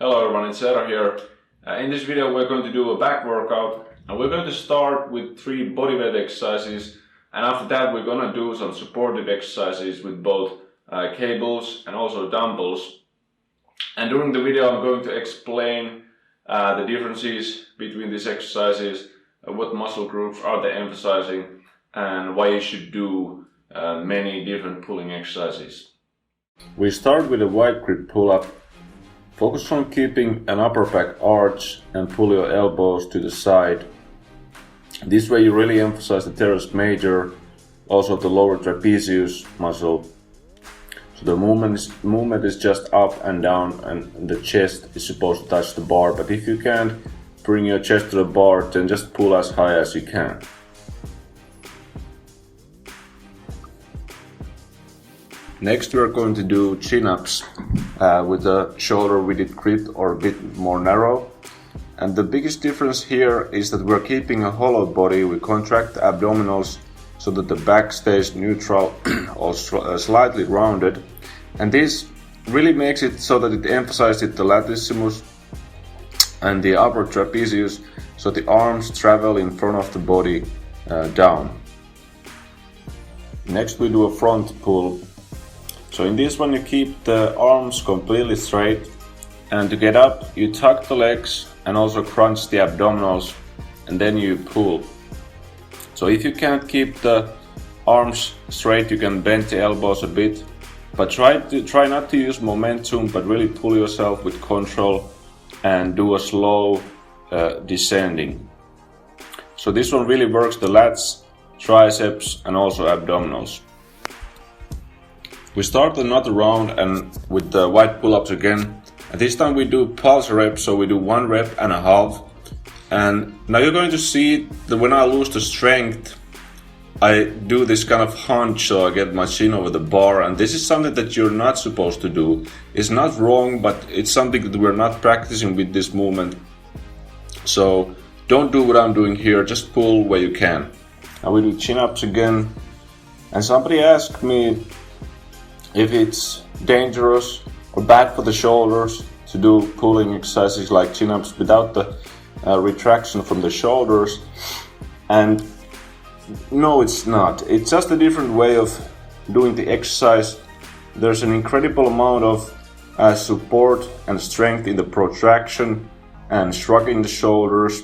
Hello everyone, it's Eero here. In this video we're going to do a back workout and we're going to start with 3 bodyweight exercises, and after that we're going to do some supportive exercises with both cables and also dumbbells. And during the video I'm going to explain the differences between these exercises, what muscle groups are they emphasizing, and why you should do many different pulling exercises. We start with a wide grip pull-up. Focus on keeping an upper back arch and pull your elbows to the side. This way you really emphasize the teres major, also the lower trapezius muscle. So the movement is just up and down, and the chest is supposed to touch the bar, but if you can't bring your chest to the bar, then just pull as high as you can. Next we are going to do chin-ups with a shoulder width grip or a bit more narrow. And the biggest difference here is that we're keeping a hollow body. We contract the abdominals so that the back stays neutral or slightly rounded. And this really makes it so that it emphasizes the latissimus and the upper trapezius, so the arms travel in front of the body down. Next we do a front pull. So in this one you keep the arms completely straight, and to get up you tuck the legs and also crunch the abdominals, and then you pull. So if you can't keep the arms straight, you can bend the elbows a bit, but try not to use momentum, but really pull yourself with control and do a slow descending. So this one really works the lats, triceps and also abdominals. We start another round and with the wide pull-ups again. And this time we do pulse reps, so we do 1 rep and a half. And now you're going to see that when I lose the strength, I do this kind of hunch, so I get my chin over the bar. And this is something that you're not supposed to do. It's not wrong, but it's something that we're not practicing with this movement. So don't do what I'm doing here, just pull where you can. Now we do chin-ups again. And somebody asked me if it's dangerous or bad for the shoulders to do pulling exercises like chin-ups without the retraction from the shoulders. And no, it's not. It's just a different way of doing the exercise. There's an incredible amount of support and strength in the protraction and shrugging the shoulders.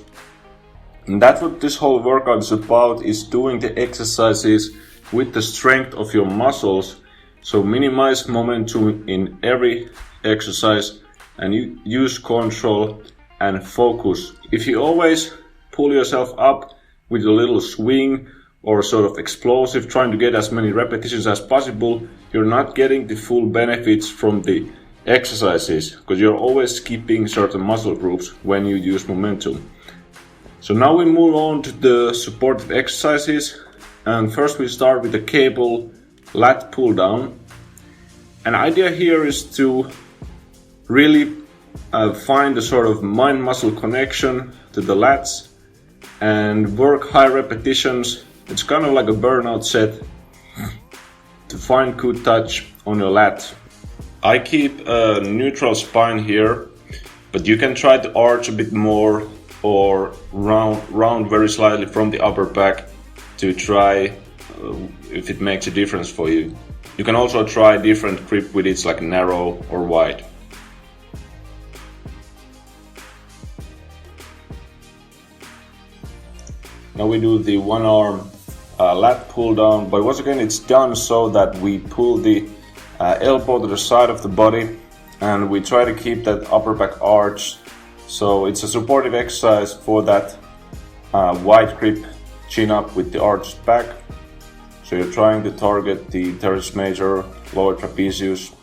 And that's what this whole workout is about, is doing the exercises with the strength of your muscles. So minimize momentum in every exercise and you use control and focus. If you always pull yourself up with a little swing or sort of explosive, trying to get as many repetitions as possible, you're not getting the full benefits from the exercises, because you're always skipping certain muscle groups when you use momentum. So now we move on to the supportive exercises, and first we start with the cable lat pull down. An idea here is to really find a sort of mind muscle connection to the lats and work high repetitions. It's kind of like a burnout set to find good touch on your lat. I keep a neutral spine here, but you can try to arch a bit more or round very slightly from the upper back to try if it makes a difference for you. You can also try different grip widths like narrow or wide. Now we do the 1 arm lat pull down, but once again it's done so that we pull the elbow to the side of the body and we try to keep that upper back arch. So it's a supportive exercise for that wide grip chin up with the arched back. So you're trying to target the teres major, lower trapezius.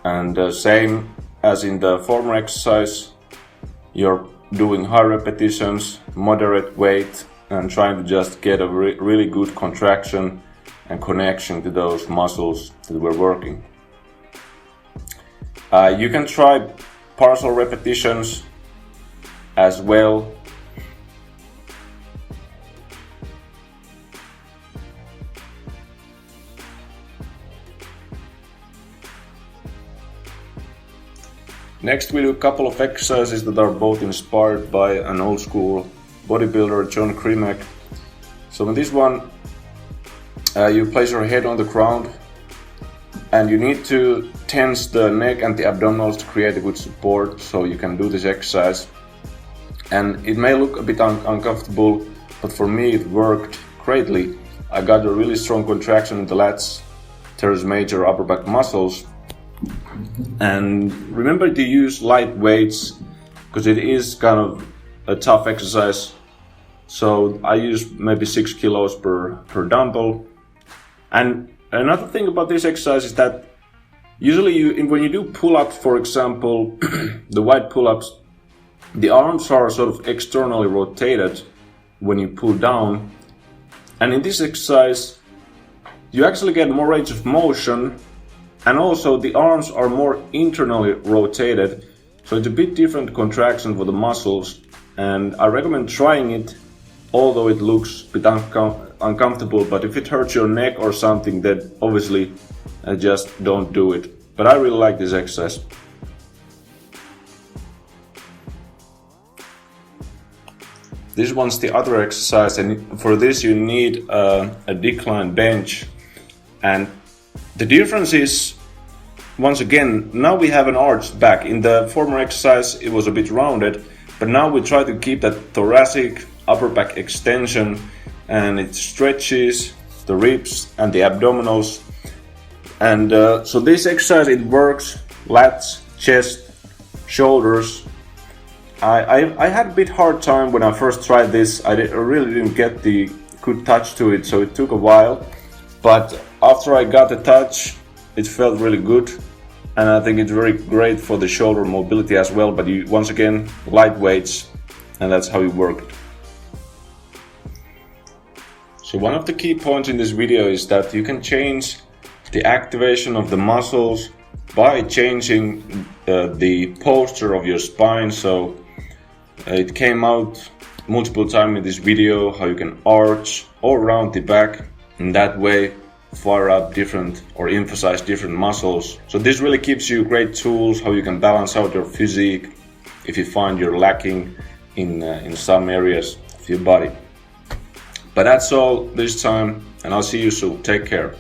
And same as in the former exercise, you're doing high repetitions, moderate weight, and trying to just get a really good contraction and connection to those muscles that we're working. You can try partial repetitions as well. Next we do a couple of exercises that are both inspired by an old school bodybuilder, John Crimek. So in this one, you place your head on the ground and you need to tense the neck and the abdominals to create a good support so you can do this exercise. And it may look a bit uncomfortable, but for me it worked greatly. I got a really strong contraction in the lats, teres major, upper back muscles. And remember to use light weights because it is kind of a tough exercise. So I use maybe 6 kilos per dumbbell. And another thing about this exercise is that usually when you do pull-ups, for example, the wide pull-ups, the arms are sort of externally rotated when you pull down. And in this exercise, you actually get more range of motion, and also the arms are more internally rotated. So it's a bit different contraction for the muscles, and I recommend trying it, although it looks a bit uncomfortable. But if it hurts your neck or something, then obviously just don't do it. But I really like this exercise. This one's the other exercise, and for this you need a decline bench. And the difference is, once again, now we have an arched back. In the former exercise it was a bit rounded, but now we try to keep that thoracic upper back extension, and it stretches the ribs and the abdominals. And so this exercise, it works lats, chest, shoulders. I had a bit hard time when I first tried this. I really didn't get the good touch to it, so it took a while. But after I got the touch, it felt really good. And I think it's very great for the shoulder mobility as well. But once again, light weights, and that's how it worked. So one of the key points in this video is that you can change the activation of the muscles by changing the posture of your spine. So it came out multiple times in this video how you can arch or round the back, and that way fire up different or emphasize different muscles. So this really gives you great tools how you can balance out your physique if you find you're lacking in some areas of your body. But that's all this time, and I'll see you soon. Take care.